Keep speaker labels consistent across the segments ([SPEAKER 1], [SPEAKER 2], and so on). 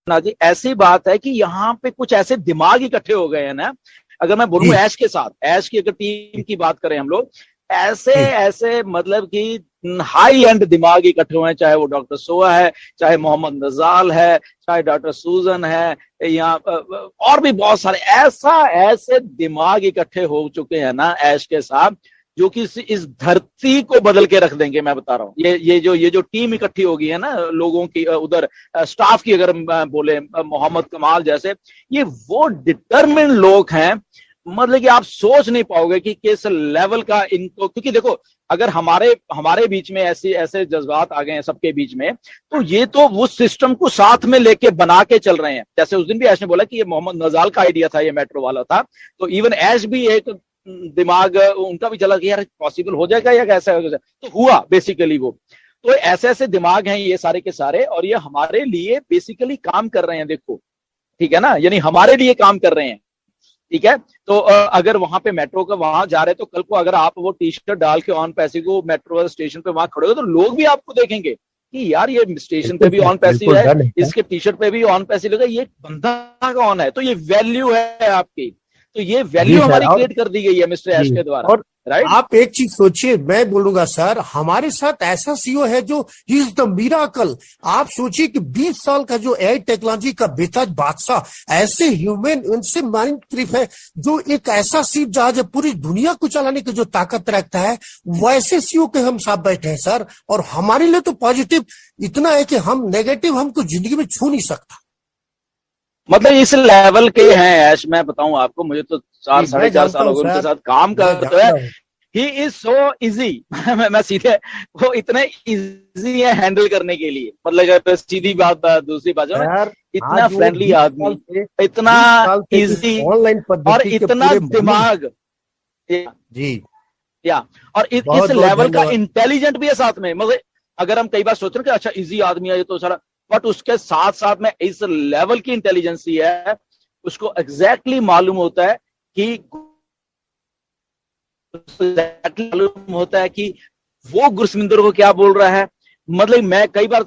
[SPEAKER 1] ना जी, ऐसी बात है कि यहाँ पे कुछ ऐसे दिमाग इकट्ठे हो गए हैं ना। अगर मैं बोलूं
[SPEAKER 2] जी
[SPEAKER 1] ऐश के साथ, ऐश की अगर टीम की बात करें हम लोग, ऐसे
[SPEAKER 2] जी
[SPEAKER 1] ऐसे मतलब कि हाई एंड दिमाग इकट्ठे हुए हैं, चाहे वो डॉक्टर सोहा है, चाहे मोहम्मद नजाल है, चाहे डॉक्टर सूजन है, या और भी बहुत सारे ऐसा ऐसे दिमाग इकट्ठे हो चुके हैं ना ऐश के साथ, जो कि इस धरती को बदल के रख देंगे। मैं बता रहा हूँ, ये जो टीम इकट्ठी होगी है ना लोगों की, उधर स्टाफ की अगर बोले, मोहम्मद कमाल जैसे, ये वो डिटरमिन लोग हैं। मतलब कि आप सोच नहीं पाओगे कि किस लेवल का इनको, क्योंकि देखो, अगर हमारे हमारे बीच में ऐसे ऐसे जज्बात आ गए हैं सबके बीच में, तो ये तो वो सिस्टम को साथ में लेके बना के चल रहे हैं। जैसे उस दिन भी ऐश ने बोला कि ये मोहम्मद नजाल का आइडिया था, ये मेट्रो वाला था, तो इवन ऐश भी एक दिमाग उनका भी चला कि यार पॉसिबल हो जाएगा या कैसा हो जाएगा, तो हुआ बेसिकली वो। तो ऐसे ऐसे दिमाग हैं ये सारे के सारे, और ये हमारे लिए बेसिकली काम कर रहे हैं, देखो, ठीक है ना, यानी हमारे लिए काम कर रहे हैं। ठीक है, तो अगर वहां पे मेट्रो का वहां जा रहे हैं, तो कल को अगर आप वो टी शर्ट डाल के ऑन पैसे को मेट्रो स्टेशन पे वहां खड़े हो, तो लोग भी आपको देखेंगे कि यार ये स्टेशन पे
[SPEAKER 2] बिल्कुल
[SPEAKER 1] भी
[SPEAKER 2] सर,
[SPEAKER 1] ऑन पैसे
[SPEAKER 2] बिल्कुल
[SPEAKER 1] है,
[SPEAKER 2] डन है सर।
[SPEAKER 1] इसके टी शर्ट पे भी ऑन पैसे लगा, ये बंदा का ऑन है, तो ये वैल्यू है आपकी। तो ये
[SPEAKER 2] जी
[SPEAKER 1] वैल्यू
[SPEAKER 2] सर।
[SPEAKER 1] हमारी
[SPEAKER 2] और
[SPEAKER 1] क्रिएट कर दी गई है मिस्टर
[SPEAKER 2] जी,
[SPEAKER 1] ऐश के द्वारा।
[SPEAKER 2] और
[SPEAKER 1] राइट।
[SPEAKER 2] आप एक चीज सोचिए, मैं बोलूंगा सर, हमारे साथ ऐसा सीईओ है जो ही इज द मिराकल। आप सोचिए कि 20 साल का जो एआई टेक्नोलॉजी का बेताज बादशाह, ऐसे ह्यूमन उनसे माइंड ट्रिप है, जो एक ऐसा सीप जहाज है पूरी दुनिया को चलाने की जो ताकत रखता है, वैसे सीईओ के हम साथ बैठे हैं सर। और हमारे लिए तो पॉजिटिव इतना है कि हम नेगेटिव हमको जिंदगी में छू नहीं सकता।
[SPEAKER 1] मतलब इस लेवल के हैं ऐश, मैं बताऊं आपको, मुझे तो चार
[SPEAKER 2] जी
[SPEAKER 1] साढ़े
[SPEAKER 2] मैं
[SPEAKER 1] चार
[SPEAKER 2] जानता
[SPEAKER 1] साल
[SPEAKER 2] हूँ
[SPEAKER 1] हो गए उनके
[SPEAKER 2] सर,
[SPEAKER 1] साथ काम
[SPEAKER 2] मैं
[SPEAKER 1] करते हुए।
[SPEAKER 2] जानता हूँ।
[SPEAKER 1] He is so easy. मैं सीधे, वो इतने इजी है हैंडल करने के लिए, मतलब अगर सीधी बात, दूसरी बात जो है,
[SPEAKER 2] सर
[SPEAKER 1] इतना
[SPEAKER 2] आज वो
[SPEAKER 1] फ्रेंडली
[SPEAKER 2] 20 साल
[SPEAKER 1] आदमी,
[SPEAKER 2] से
[SPEAKER 1] इतना
[SPEAKER 2] इस
[SPEAKER 1] इजी,
[SPEAKER 2] ऑनलाइन
[SPEAKER 1] और
[SPEAKER 2] पद्धति के
[SPEAKER 1] इतना
[SPEAKER 2] पूरे मामले में।
[SPEAKER 1] दिमाग,
[SPEAKER 2] जी,
[SPEAKER 1] या और इस
[SPEAKER 2] बहुत बहुत
[SPEAKER 1] लेवल का
[SPEAKER 2] धन्यवाद।
[SPEAKER 1] इंटेलिजेंट भी है साथ में। मतलब अगर हम कई बार सोच रहे हैं कि अच्छा इजी आदमी है ये तो सारा, बट उसके साथ साथ में इस लेवल की इंटेलिजेंसी है, उसको एग्जैक्टली मालूम होता है कि मालूम होता है कि वो गुरसमिंदर को क्या बोल रहा है। मतलब मैं कई बार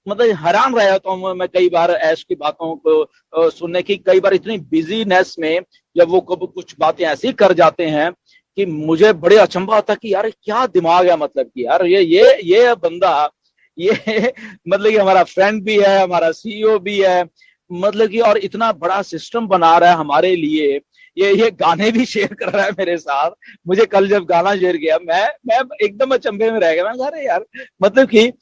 [SPEAKER 1] मतलब हैरान रह जाता हूँ मैं कई बार ऐश की बातों को सुनने की, कई बार इतनी बिजीनेस में जब वो कुछ बातें ऐसी कर जाते हैं कि मुझे बड़े अचंभा होता है कि यार क्या दिमाग है, मतलब कि यार ये बंदा, ये मतलब कि हमारा फ्रेंड भी है, हमारा सीईओ भी है, मतलब कि और इतना बड़ा सिस्टम बना रहा है हमारे लिए। ये गाने भी शेयर कर रहा है मेरे साथ। मुझे कल जब गाना शेयर किया, मैं एकदम अचंभे में रह गया। मैं कह रहा यार, मतलब कि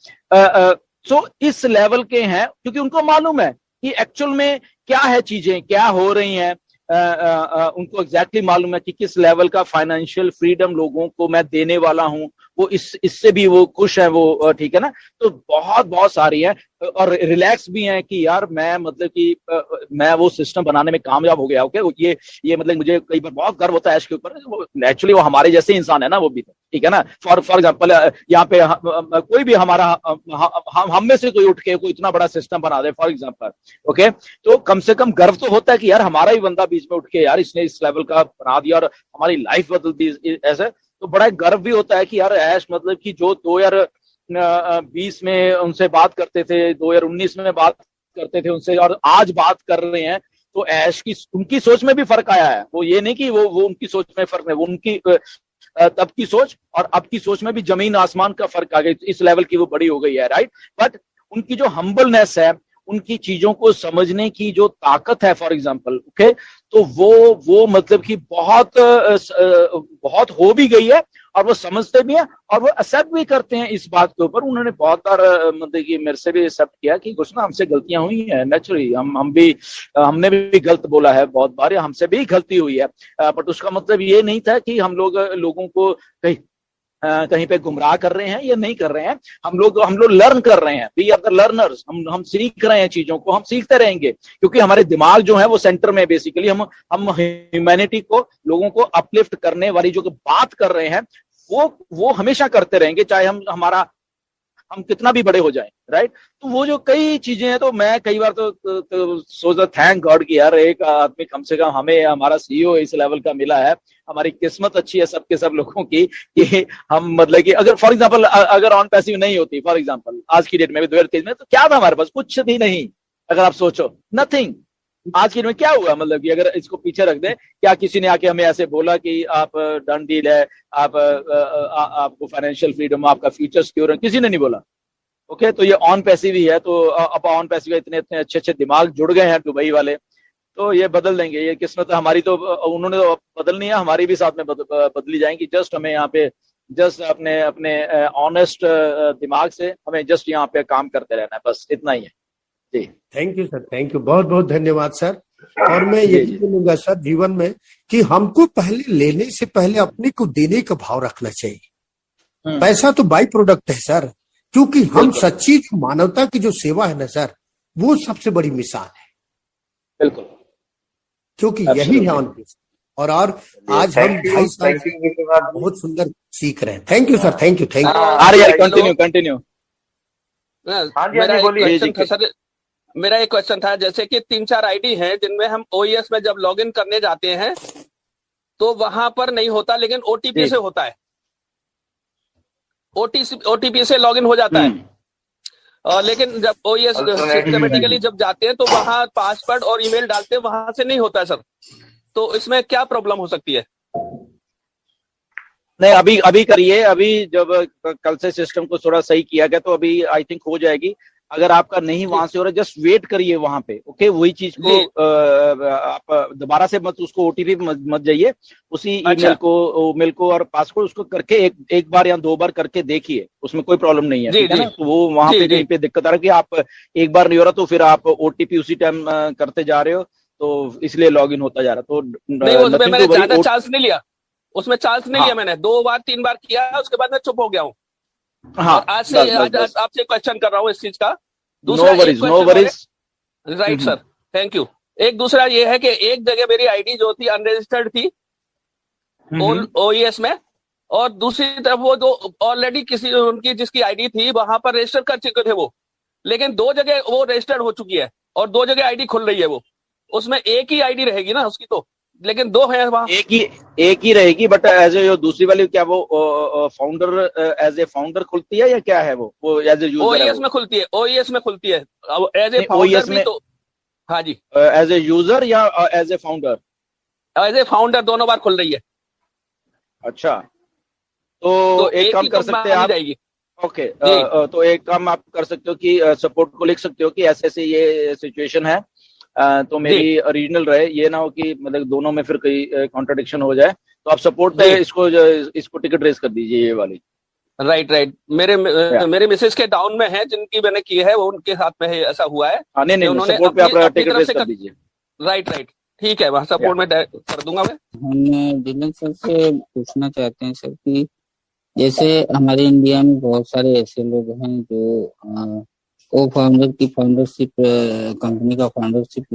[SPEAKER 1] सो इस लेवल के हैं, क्योंकि उनको मालूम है कि एक्चुअल में क्या है, चीजें क्या हो रही हैं। उनको एग्जैक्टली मालूम है कि किस लेवल का फाइनेंशियल फ्रीडम लोगों को मैं देने वाला हूं, वो इससे भी वो खुश है, वो ठीक है ना। तो बहुत बहुत सारी है, और रिलैक्स भी हैं कि यार मैं मतलब कि मैं वो सिस्टम बनाने में कामयाब हो गया। ओके, ये मतलब मुझे कई बार बहुत गर्व होता है इसके ऊपर। वो नेचुरली वो हमारे जैसे इंसान है ना, वो भी तो ठीक है ना। फॉर एग्जाम्पल, यहाँ पे कोई भी हमारा हम में से कोई उठ के कोई इतना बड़ा सिस्टम बना दे फॉर एग्जाम्पल, ओके, तो कम से कम गर्व तो होता है कि यार हमारा ही बंदा बीच में उठ के यार इसने इस लेवल का बना दिया और हमारी लाइफ बदल दी ऐसे। तो बड़ा गर्व भी होता है कि यार ऐश, मतलब कि जो 2020 में उनसे बात करते थे, 2019 में बात करते थे उनसे, और आज बात कर रहे हैं, तो ऐश की उनकी सोच में भी फर्क आया है। वो ये नहीं कि वो उनकी सोच में फर्क नहीं, वो उनकी तब की सोच और अब की सोच में भी जमीन आसमान का फर्क आ गया, इस लेवल की वो बड़ी हो गई है। राइट। बट उनकी जो हम्बलनेस है, उनकी चीजों को समझने की जो ताकत है, फॉर एग्जाम्पल, ओके, तो वो मतलब कि बहुत हो भी गई है, और वो समझते भी हैं, और वो एक्सेप्ट भी करते हैं इस बात के ऊपर। उन्होंने बहुत बार मतलब कि मेरे से भी एक्सेप्ट किया कि कुछ ना हमसे गलतियां हुई हैं, नेचुरली हम भी हमने भी गलत बोला है बहुत बार, या हमसे भी गलती हुई है। बट उसका मतलब ये नहीं था कि हम लोगों को कहीं कहीं पे गुमराह कर रहे हैं, या नहीं कर रहे हैं। हम लोग लर्न कर रहे हैं, वी आर द लर्नर्स। हम सीख रहे हैं चीजों को, हम सीखते रहेंगे, क्योंकि हमारे दिमाग जो है वो सेंटर में बेसिकली हम ह्यूमैनिटी को, लोगों को अपलिफ्ट करने वाली जो बात कर रहे हैं, वो हमेशा करते रहेंगे, चाहे हम कितना भी बड़े हो जाएं। राइट। तो वो जो कई चीजें हैं, तो मैं कई बार तो सोचता थैंक गॉड कि यार एक आदमी कम से कम हमें, हमारा सीईओ इस लेवल का मिला है। हमारी किस्मत अच्छी है सबके सब लोगों की कि हम मतलब कि अगर फॉर एग्जांपल अगर ऑन पैसिव नहीं होती, फॉर एग्जांपल आज की डेट में भी 2023 में, तो क्या था हमारे पास? कुछ भी नहीं। अगर आप सोचो, नथिंग। आज के दिन में क्या हुआ, मतलब कि अगर इसको पीछे रख दें, क्या किसी ने आके हमें ऐसे बोला कि आप डन डील है, आप आपको फाइनेंशियल फ्रीडम, आपका फ्यूचर सिक्योर है? किसी ने नहीं बोला। ओके, तो ये ऑन पैसिव ही है। तो अब ऑन पैसिव इतने इतने अच्छे अच्छे दिमाग जुड़ गए हैं दुबई वाले, तो ये बदल देंगे। ये किस्मत हमारी तो उन्होंने तो बदलनी है, हमारी भी साथ में बदली जाएंगी। जस्ट हमें यहाँ पे जस्ट अपने अपने ऑनेस्ट दिमाग से हमें जस्ट यहाँ पे काम करते रहना है, बस इतना ही है जी।
[SPEAKER 2] Thank you sir, thank you, बहुत बहुत धन्यवाद सर। और मैं
[SPEAKER 1] जी,
[SPEAKER 2] यही
[SPEAKER 1] जी।
[SPEAKER 2] बोलूंगा सर जीवन में कि हमको पहले लेने से पहले अपने को देने का भाव रखना चाहिए। पैसा तो बाई प्रोडक्ट है सर, क्योंकि हम
[SPEAKER 1] बिल्कुल
[SPEAKER 2] सच्ची जो मानवता की जो सेवा है ना सर, वो सबसे बड़ी मिसाल है,
[SPEAKER 1] बिल्कुल,
[SPEAKER 2] क्योंकि यही है
[SPEAKER 1] एब्सोल्युटली।
[SPEAKER 2] ऑन। और आज हम
[SPEAKER 3] थैंक यू,
[SPEAKER 2] 2.5 साल
[SPEAKER 3] थैंक
[SPEAKER 2] से
[SPEAKER 3] यू विश्वनाथ जी।
[SPEAKER 2] बहुत सुंदर सीख रहे हैं। Thank you sir, thank you, thank you.
[SPEAKER 1] अरे यार, कंटिन्यू कंटिन्यू।
[SPEAKER 3] हाँ जी,
[SPEAKER 4] मेरा एक
[SPEAKER 3] बोलिए।
[SPEAKER 1] जी,
[SPEAKER 4] क्वेश्चन
[SPEAKER 1] जी।
[SPEAKER 4] था सर। मेरा एक क्वेश्चन था, जैसे कि 3-4 आईडी हैं जिनमें हम ओईएस में जब लॉगिन करने जाते हैं तो वहां पर नहीं होता, लेकिन ओटीपी
[SPEAKER 1] जी।
[SPEAKER 4] से होता है। ओटीपी से लॉगिन हो जाता है। लेकिन जब ओईएस सिस्टमेटिकली जब जाते हैं तो वहां पासवर्ड और ईमेल डालते हैं, वहां से नहीं होता है सर। तो इसमें क्या प्रॉब्लम हो सकती है?
[SPEAKER 1] नहीं, अभी अभी करिए। अभी जब कल से सिस्टम को थोड़ा सही किया गया तो अभी आई थिंक हो जाएगी। अगर आपका नहीं वहां से हो रहा, जस्ट वेट करिए वहां पे। ओके, वही चीज को आप दोबारा से मत उसको ओटीपी मत जाइए। उसी
[SPEAKER 4] अच्छा।
[SPEAKER 1] ईमेल को और पासवर्ड उसको करके एक बार या 2 बार करके देखिए, उसमें कोई प्रॉब्लम नहीं है।
[SPEAKER 4] जी,
[SPEAKER 1] ठीक है
[SPEAKER 4] जी।
[SPEAKER 1] ना? तो वो वहां
[SPEAKER 4] जी,
[SPEAKER 1] पे
[SPEAKER 4] जी।
[SPEAKER 1] कहीं पे दिक्कत आ रहा है कि आप एक बार नहीं हो रहा तो फिर आप ओटीपी उसी टाइम करते जा रहे हो, तो इसलिए लॉग इन होता जा रहा। तो
[SPEAKER 4] नहीं, उसमें
[SPEAKER 1] नथिंग
[SPEAKER 4] मैंने
[SPEAKER 1] टू वरी।
[SPEAKER 4] ज्यादा चांस नहीं लिया। उसमें चांस नहीं
[SPEAKER 1] हाँ
[SPEAKER 4] लिया मैंने, 2 बार 3 बार किया, उसके बाद मैं चुप हो गया हूँ।
[SPEAKER 1] हाँ,
[SPEAKER 4] और आज से
[SPEAKER 1] बस बस बस।
[SPEAKER 4] आपसे क्वेश्चन कर रहा हूँ इस चीज का।
[SPEAKER 1] नो
[SPEAKER 4] दूसरा एक
[SPEAKER 1] वरीज, नो
[SPEAKER 4] क्वेश्चन
[SPEAKER 1] वरीज।
[SPEAKER 4] है। Right sir, thank you. एक दूसरा ये है कि एक जगह मेरी आईडी जो थी अनरजिस्टर्ड थी ओईएस में, और दूसरी तरफ वो जो ऑलरेडी किसी उनकी जिसकी आईडी थी वहां पर रजिस्टर कर चुके थे वो, लेकिन 2 जगह वो रजिस्टर्ड हो चुकी है और 2 जगह आईडी खुल रही है। वो उसमें एक ही आईडी रहेगी ना उसकी, तो लेकिन 2 है वहां।
[SPEAKER 1] एक ही रहेगी, बट एज ए दूसरी वाली क्या वो फाउंडर एज ए फाउंडर खुलती है या क्या है? वो एज ए यूजर है?
[SPEAKER 4] ओईएस में खुलती है, ओईएस में खुलती है। अब एज ए
[SPEAKER 1] नहीं,
[SPEAKER 4] फाउंडर
[SPEAKER 1] OES
[SPEAKER 4] भी
[SPEAKER 1] में
[SPEAKER 4] तो। हाँ जी,
[SPEAKER 1] एज ए यूजर या as a founder?
[SPEAKER 4] As a founder दोनों बार खुल रही है।
[SPEAKER 1] अच्छा, तो एक
[SPEAKER 4] एक
[SPEAKER 1] काम
[SPEAKER 4] ही
[SPEAKER 1] कर
[SPEAKER 4] तो
[SPEAKER 1] सकते हैं
[SPEAKER 4] मानी
[SPEAKER 1] आप।
[SPEAKER 4] जाएगी।
[SPEAKER 1] ओके,
[SPEAKER 4] जी
[SPEAKER 1] तो एक काम आप कर सकते हो कि सपोर्ट को लिख सकते हो कि ऐसे ऐसे ये सिचुएशन है, तो
[SPEAKER 4] जी
[SPEAKER 1] मेरी ओरिजिनल रहे, ये ना हो कि मतलब दोनों में फिर कोई कॉन्ट्रडिक्शन हो जाए। तो आप सपोर्ट पे
[SPEAKER 4] जी।
[SPEAKER 1] इसको टिकट रेस कर दीजिए, ये वाली।
[SPEAKER 4] Right right.
[SPEAKER 1] या
[SPEAKER 4] मेरे मिसेज के डाउन में है, जिनकी मैंने की है वो उनके साथ में है, ऐसा हुआ है
[SPEAKER 1] हाँ, नहीं
[SPEAKER 4] कि
[SPEAKER 1] नहीं,
[SPEAKER 4] उन्होंने
[SPEAKER 1] सपोर्ट पे
[SPEAKER 4] अपनी
[SPEAKER 1] आप
[SPEAKER 4] अपनी
[SPEAKER 1] टिकट
[SPEAKER 4] तरफ
[SPEAKER 1] रेस
[SPEAKER 4] से
[SPEAKER 1] कर दीजिए।
[SPEAKER 4] राइट राइट, ठीक है, वहां
[SPEAKER 1] या
[SPEAKER 4] सपोर्ट में कर दूंगा मैं।
[SPEAKER 5] हम दिलीप सर से पूछना चाहते हैं सर कि जैसे हमारे इंडिया में बहुत सारे ऐसे लोग हैं जो को फाउंडर की फाउंडरशिप, कंपनी का फाउंडरशिप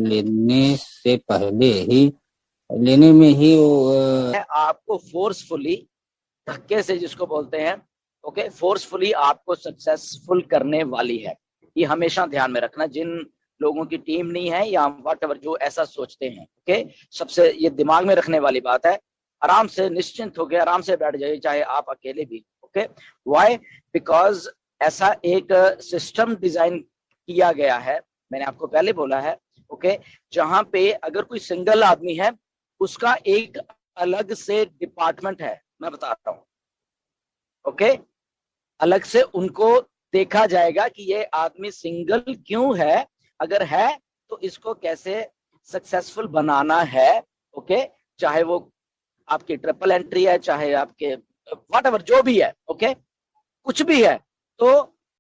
[SPEAKER 5] लेने में ही वो
[SPEAKER 1] आपको फोर्सफुली, धक्के से जिसको बोलते हैं, ओके, फोर्सफुली आपको सक्सेसफुल करने वाली है। ये हमेशा ध्यान में रखना। जिन लोगों की टीम नहीं है या व्हाटएवर जो ऐसा सोचते हैं, ओके, सबसे ये दिमाग में रखने वाली बात है। आराम से निश्चिंत होकर आराम से बैठ जाइए, चाहे आप अकेले भी। Okay, why? बिकॉज ऐसा एक सिस्टम डिजाइन किया गया है, मैंने आपको पहले बोला है, ओके, जहां पे अगर कोई सिंगल आदमी है उसका एक अलग से डिपार्टमेंट है, मैं बता रहा हूं। ओके, अलग से उनको देखा जाएगा कि ये आदमी सिंगल क्यों है, अगर है तो इसको कैसे सक्सेसफुल बनाना है। ओके, चाहे वो आपकी ट्रिपल एंट्री है, चाहे आपके व्हाटएवर जो भी है, ओके, कुछ भी है, तो